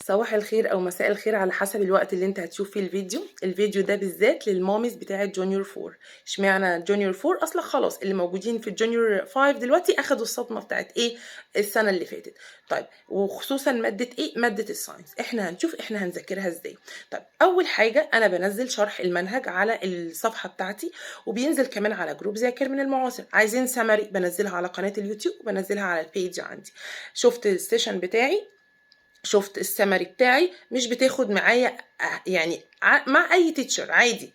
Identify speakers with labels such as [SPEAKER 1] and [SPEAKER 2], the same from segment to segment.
[SPEAKER 1] صباح الخير او مساء الخير على حسب الوقت اللي انت هتشوف فيه الفيديو ده بالذات للماميز بتاعه جونيور 4. اشمعنى جونيور 4؟ اصلا خلاص اللي موجودين في الجونيور 5 دلوقتي اخدوا الصدمه بتاعت ايه السنه اللي فاتت. طيب وخصوصا ماده ايه؟ ماده الساينس. احنا هنشوف احنا هنذاكرها ازاي. طيب اول حاجه انا بنزل شرح المنهج على الصفحه بتاعتي، وبينزل كمان على جروب ذاكر من المعاصر. عايزين سمري بنزلها على قناه اليوتيوب وبنزلها على البيج عندي. شفت السيشن بتاعي، شفت السمري بتاعي، مش بتاخد معايا يعني مع اي تيتشر عادي.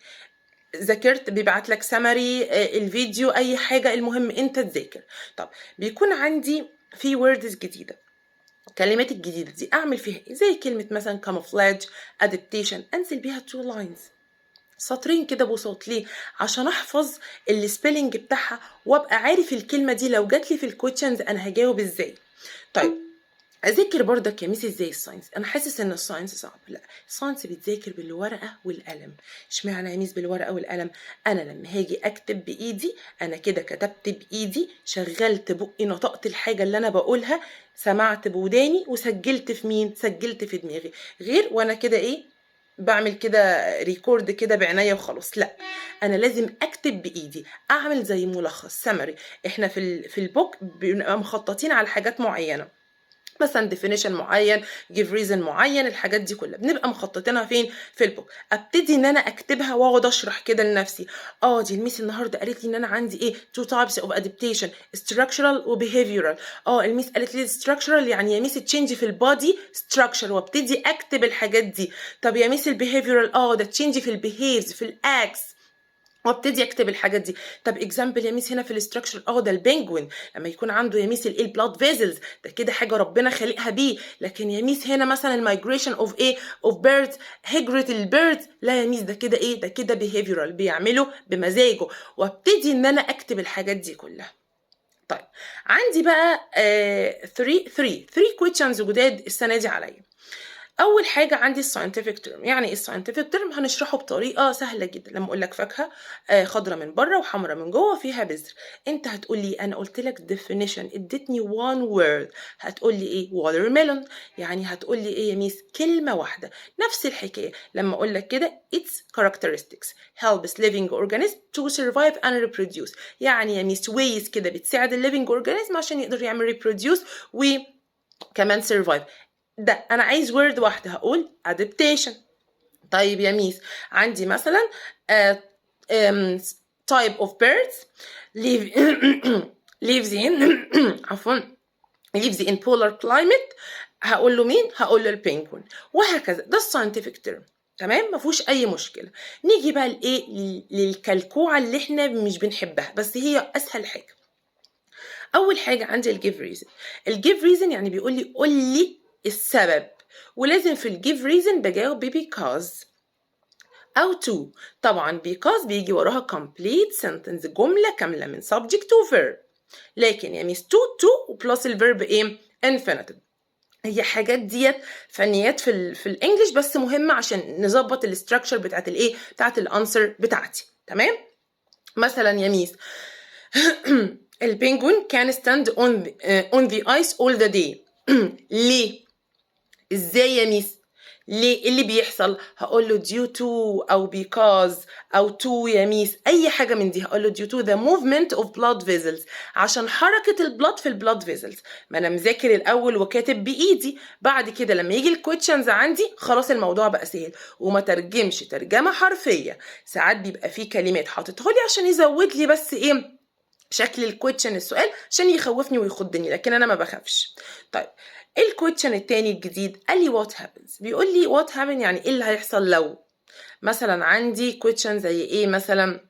[SPEAKER 1] ذاكرت بيبعت لك سمري، الفيديو، اي حاجه، المهم انت تذاكر. طب بيكون عندي في ووردز جديده، الكلمات الجديده دي اعمل فيها ايه؟ زي كلمه مثلا camouflage، adaptation، انزل بيها 2 لاينز، سطرين كده بساط. ليه؟ عشان احفظ السبيلنج بتاعها وابقى عارف الكلمه دي لو جات لي في الكويشنز انا هجاوب ازاي. طيب اذاكر برضك يا ميس ازاي الساينس؟ انا حاسس ان الساينس صعب. لا، الساينس بيتذاكر بالورقه والقلم. اشمعنى يا ميس بالورقه والقلم؟ انا لما هاجي اكتب بايدي انا كده كتبت بايدي، شغلت بقي، نطقت الحاجه اللي انا بقولها، سمعت بوداني وسجلت في مين؟ سجلت في دماغي. غير وانا كده ايه بعمل كده ريكورد كده بعناية وخلاص. لا، انا لازم اكتب بايدي، اعمل زي ملخص سمري. احنا في البوك بنبقى مخططين على حاجات معينه، مثلا definition معين، give reason معين، الحاجات دي كلها بنبقى مخططينها فين؟ في البوك. ابتدي ان انا اكتبها واقعد اشرح كده لنفسي. دي الميس النهارده قالت لي ان انا عندي ايه؟ two types of adaptation، structural و behavioral. الميس قالت لي structural يعني يا ميس تشينج في البادي structure، وابتدي اكتب الحاجات دي. طب يا ميس البيهيفيرال ده تشينج في البيهيفز، في الاكس، وابتدي اكتب الحاجات دي. طب اكزامبل يا ميس هنا في الاستراكشر، ده البنجوين لما يكون عنده يا ميس الايه؟ البلاد فيزلز، ده كده حاجه ربنا خلقها بيه. لكن يا ميس هنا مثلا المايجريشن اوف ايه؟ اوف بيردز، هجره البيردز، لا يا ميس ده كده ايه؟ ده كده بيهيفيرال، بيعمله بمزاجه. وابتدي ان انا اكتب الحاجات دي كلها. طيب عندي بقى 3 questions جداد السنه دي عليا. اول حاجه عندي الساينتفك تيرم. يعني ايه الساينتفك تيرم؟ هنشرحه بطريقه سهله جدا. لما اقول لك فاكهه خضره من بره وحمراء من جوه فيها بذر، انت هتقول لي انا قلت لك definition، اديتني one word، هتقول لي ايه؟ watermelon. يعني هتقول لي ايه يا ميس؟ كلمه واحده. نفس الحكايه لما اقول لك كده its characteristics helps living organism to survive and reproduce. يعني يا ميس ways كده بتساعد الليفنج اورجانيزم عشان يقدر يعمل reproduce وكمان survive. ده انا عايز word واحده، هقول adaptation. طيب يا ميس عندي مثلا type of birds lives in عفوا lives in polar climate. هقول له مين؟ هقول له البينجوين. وهكذا، ده الساينتفك تيرم. تمام، ما فيهوش اي مشكله. نيجي بقى لايه؟ للكلكوعه اللي احنا مش بنحبها، بس هي اسهل حاجه. اول حاجه عندي الجيف ريزن. الجيف ريزن يعني بيقول لي قول لي السبب، ولازم في الجيف ريزن بجاوب because أو to. طبعا because بيجي وراها complete sentence، جملة كاملة من subject to verb. لكن يعني to plus الverb ايه؟ infinitive. هي حاجات ديت فنيات في الانجليش، بس مهمة عشان نظبط الاستراكشر بتاعت الايه؟ بتاعت الانسر بتاعتي. تمام؟ مثلا يا ميس البنجوين can stand on the ice all the day. ليه؟ ازاي يا ميس؟ ليه؟ اللي بيحصل؟ هقول له due to او because او to يا ميس، اي حاجه من دي هقول له due to the movement of blood vessels، عشان حركه البلاد في البلاد فيزلز. ما انا مذاكر الاول وكاتب بايدي، بعد كده لما يجي الكويشنز عندي خلاص الموضوع بقى سهل. وما ترجمش ترجمه حرفيه، ساعات بيبقى فيه كلمات حاططها لي عشان يزود لي بس ايه؟ شكل الكويشن، السؤال، عشان يخوفني ويخضني، لكن انا ما بخافش. طيب الكويشن التاني الجديد قال لي what happens. بيقول لي what happen يعني ايه اللي هيحصل لو. مثلا عندي كويشن زي ايه؟ مثلا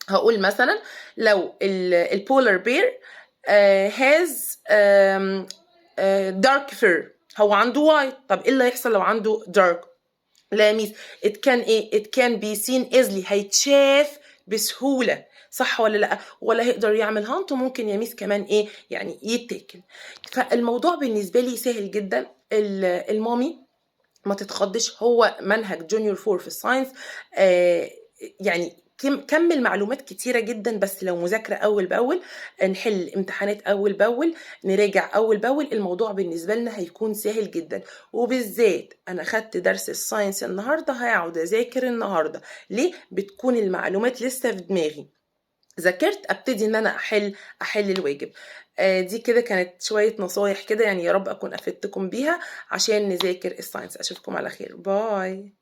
[SPEAKER 1] هقول مثلا لو البولار بير has dark fur، هو عنده وايت، طب ايه اللي هيحصل لو عنده dark؟ لا يا ميس it can ايه؟ it can be seen easily، هيتشاف بسهولة، صح ولا لا؟ ولا هيقدر يعمل هانت، وممكن يا ميس كمان ايه؟ يعني يتاكل. فالموضوع بالنسبة لي سهل جدا. المامي ما تتخضش، هو منهج جونيور 4 في الساينس يعني كم المعلومات كتيرة جدًا، بس لو مذاكرة أول بأول، نحل امتحانات أول بأول، نراجع أول بأول، الموضوع بالنسبة لنا هيكون سهل جدًا. وبالذات أنا خدت درس الساينس النهارده، هاقعد أذاكر النهارده. ليه؟ بتكون المعلومات لسه في دماغي. ذاكرت أبتدي إن أنا أحل الواجب. دي كده كانت شوية نصايح كده، يعني يا رب أكون أفدتكم بيها عشان نذاكر الساينس. أشوفكم على خير. باي.